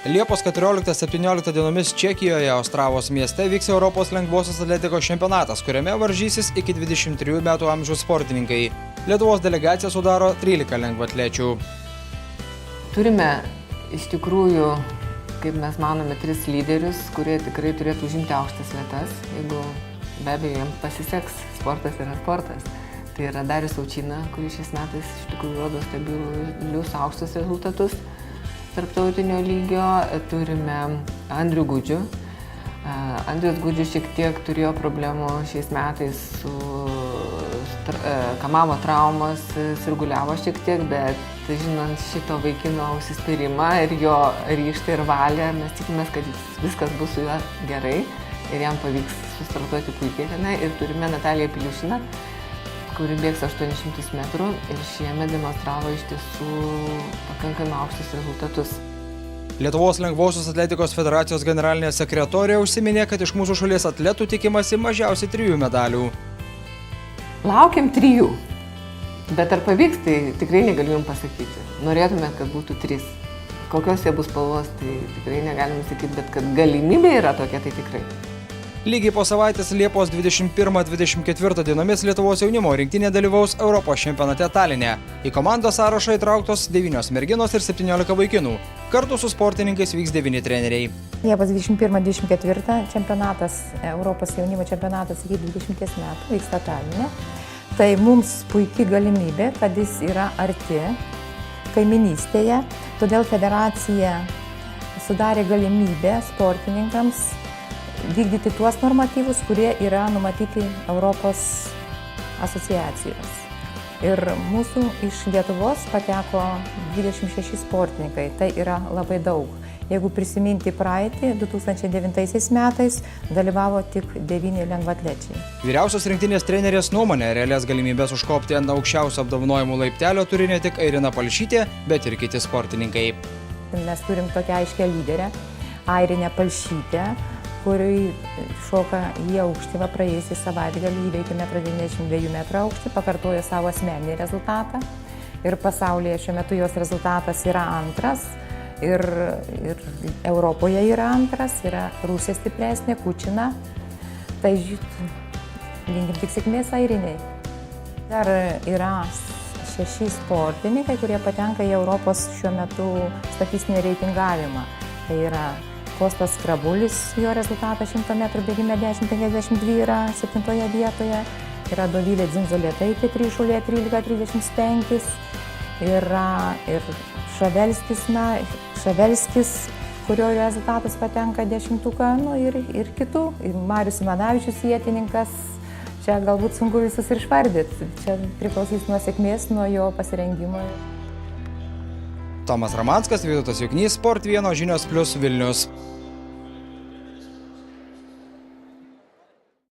Liepos 14-17 dienomis Čekijoje, Ostravos mieste vyks Europos lengvosios atletikos čempionatas, kuriame varžysis iki 23 metų amžiaus sportininkai. Lietuvos delegaciją sudaro 13 lengvaatlečių. Turime iš tikrųjų, kaip mes manome, 3 lyderius, kurie tikrai turėtų užimti aukštas vietas, jeigu be abejo jiems pasiseks, sportas yra sportas. Tai yra Darius Aučina, kuris šiais metais iš tikrųjų rodo stabilius aukštus rezultatus tarptautinio lygio. Turime Andrių Gudžių. Andrius Gudžius šiek tiek turėjo problemų šiais metais su kamavo traumos, sirguliavo šiek tiek, bet žinant šito vaikino užsispyrimą ir jo ryžtą ir valią, mes tikimės, kad viskas bus su juo gerai ir jam pavyks sustartuoti puikiai tenai. Ir turime Nataliją Piliušiną, kuri bėgs 800 metrų ir šiemet demonstravo iš tiesų pakankamai aukštus rezultatus. Lietuvos lengvosios atletikos federacijos generalinė sekretorė užsiminė, kad iš mūsų šalies atletų tikimasi mažiausiai 3 medalių. Laukiam 3, bet ar pavyks, tai tikrai negaliu jums pasakyti. Norėtume, kad būtų 3. Kokios jie bus spalvos, tai tikrai negalime sakyti, bet kad galimybė yra tokia, tai tikrai. Lygiai po savaitės Liepos 21-24 dienomis Lietuvos jaunimo rinktinė dalyvaus Europos čempionate Taline. Į komandos sąrašą įtrauktos 9 merginos ir 17 vaikinų. Kartu su sportininkais vyks 9 treneriai. Liepos 21-24 čempionatas, Europos jaunimo čempionatas iki 20 metų vyksta Taline. Tai mums puikiai galimybė, kad jis yra arti kaiminystėje. Todėl federacija sudarė galimybę sportininkams vykdyti tuos normatyvus, kurie yra numatyti Europos asociacijos. Ir mūsų iš Lietuvos pateko 26 sportininkai, tai yra labai daug. Jeigu prisiminti praeitį, 2009 metais dalyvavo tik 9 lengvaatlečiai. Vyriausios rinktinės trenerės nuomonė, realias galimybės užkopti ant aukščiausio apdovanojimų laiptelio turi ne tik Airina Palšytė, bet ir kiti sportininkai. Mes turim tokią aiškę lyderę, Airinę Palšytę, kuriui šoka į aukštį. Praėjusį savaitgalį įveikė 1,92 m aukštį, pakartojo savo asmeninį rezultatą. Ir pasaulyje šiuo metu jos rezultatas yra antras. Ir Europoje yra antras, yra Rusija stipresnė, Kučina. Tai linkim tik sėkmės Airinei. Dar yra 6 sportininkai, kurie patenka į Europos šiuo metu statistinį reitingavimą. Tai yra Kostas Krabulis, jo rezultatas 100 m bėgime 10,52 yra 7 vietoje. Yra Dovilė Dzindzolėtaitė, trišulė 13,35. Yra ir Šavelskis, kurio rezultatas patenka 10-uką, ir kitų. Marius Simanavičius ietininkas, čia galbūt sunku visus ir išvardyti. Čia priklausys nuo sėkmės, nuo jo pasirengimo. Tomas Ramanskas, Vytautas Juknys, Sport 1 žinios + Vilnius.